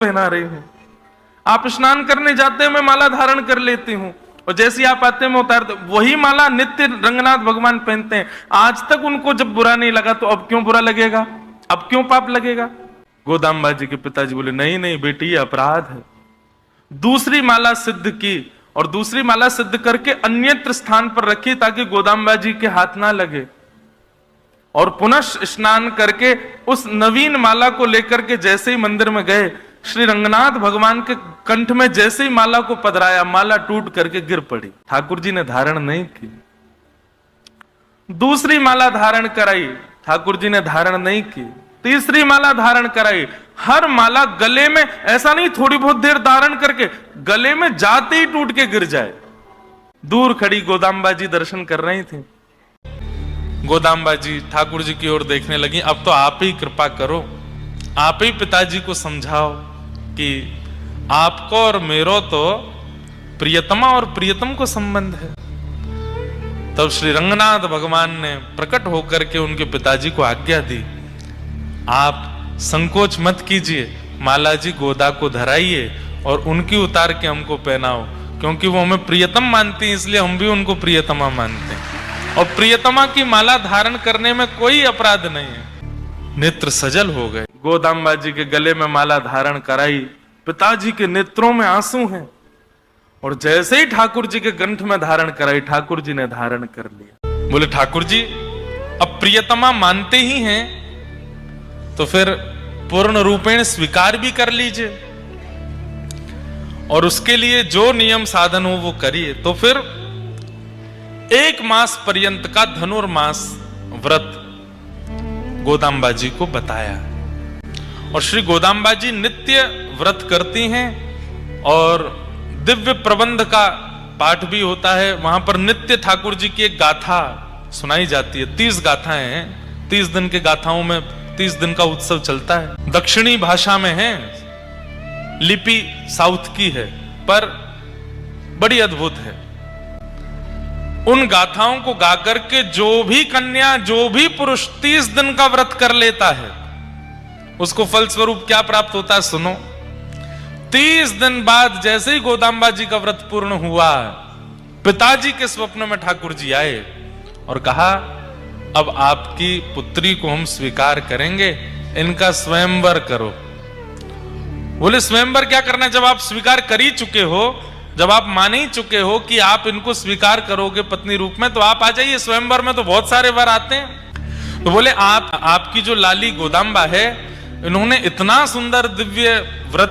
पहना रही हूं। आप स्नान करने जाते हैं मैं माला धारण कर लेती हूं, और जैसे आप आते हैं मैं उतारते। वही माला नित्य रंगनाथ भगवान पहनते हैं। आज तक उनको जब बुरा नहीं लगा तो अब क्यों बुरा लगेगा, अब क्यों पाप लगेगा? गोदाम्बा जी के पिताजी बोले नहीं नहीं बेटी ये अपराध है। दूसरी माला सिद्ध की और दूसरी माला सिद्ध करके अन्यत्र स्थान पर रखी ताकि गोदाम्बा जी के हाथ ना लगे, और पुनः स्नान करके उस नवीन माला को लेकर के जैसे ही मंदिर में गए, श्री रंगनाथ भगवान के कंठ में जैसे ही माला को पधराया, माला टूट करके गिर पड़ी। ठाकुर जी ने धारण नहीं की। दूसरी माला धारण कराई, ठाकुर जी ने धारण नहीं की। तीसरी माला धारण कराई। हर माला गले में, ऐसा नहीं थोड़ी बहुत देर धारण करके, गले में जाते ही टूट के गिर जाए। दूर खड़ी गोदाम्बा जी दर्शन कर रही थी। गोदाम्बा जी ठाकुर जी की ओर देखने लगी। अब तो आप ही कृपा करो, आप ही पिताजी को समझाओ कि आपको और मेरो तो प्रियतमा और प्रियतम को संबंध है। तब श्री रंगनाथ भगवान ने प्रकट होकर के उनके पिताजी को आज्ञा दी, आप संकोच मत कीजिए, माला जी गोदा को धराइए और उनकी उतार के हमको पहनाओ, क्योंकि वो हमें प्रियतम मानती है, इसलिए हम भी उनको प्रियतमा मानते हैं। और प्रियतमा की माला धारण करने में कोई अपराध नहीं है। नेत्र सजल हो गए। गोदाम्बा जी के गले में माला धारण कराई, पिताजी के नेत्रों में आंसू हैं, और जैसे ही ठाकुर जी के कंठ में धारण कराई, ठाकुर जी ने धारण कर लिया। बोले ठाकुर जी अब प्रियतमा मानते ही हैं तो फिर पूर्ण रूपेण स्वीकार भी कर लीजिए, और उसके लिए जो नियम साधन हो वो करिए। तो फिर 1 मास पर्यंत का धनुर्मास व्रत गोदाम्बा जी को बताया, और श्री गोदाम्बा जी नित्य व्रत करती हैं, और दिव्य प्रबंध का पाठ भी होता है। वहां पर नित्य ठाकुर जी की एक गाथा सुनाई जाती है। 30 गाथाएं हैं। 30 दिन के गाथाओं में 30 दिन का उत्सव चलता है। दक्षिणी भाषा में है, लिपि साउथ की है, पर बड़ी अद्भुत है। उन गाथाओं को गाकर के जो भी कन्या, जो भी पुरुष 30 दिन का व्रत कर लेता है, उसको फलस्वरूप क्या प्राप्त होता है सुनो। 30 दिन बाद जैसे ही गोदाम्बा जी का व्रत पूर्ण हुआ, पिताजी के स्वप्न में ठाकुर जी आए और कहा अब आपकी पुत्री को हम स्वीकार करेंगे, इनका स्वयंवर करो। बोले स्वयंवर क्या करना है? जब आप स्वीकार कर ही चुके हो, जब आप मान ही चुके हो कि आप इनको स्वीकार करोगे पत्नी रूप में, तो आप आ जाइए। स्वयंवर में तो बहुत सारे वर आते हैं। तो बोले आपकी जो लाली गोदाम्बा है, इन्होंने इतना सुंदर दिव्य व्रत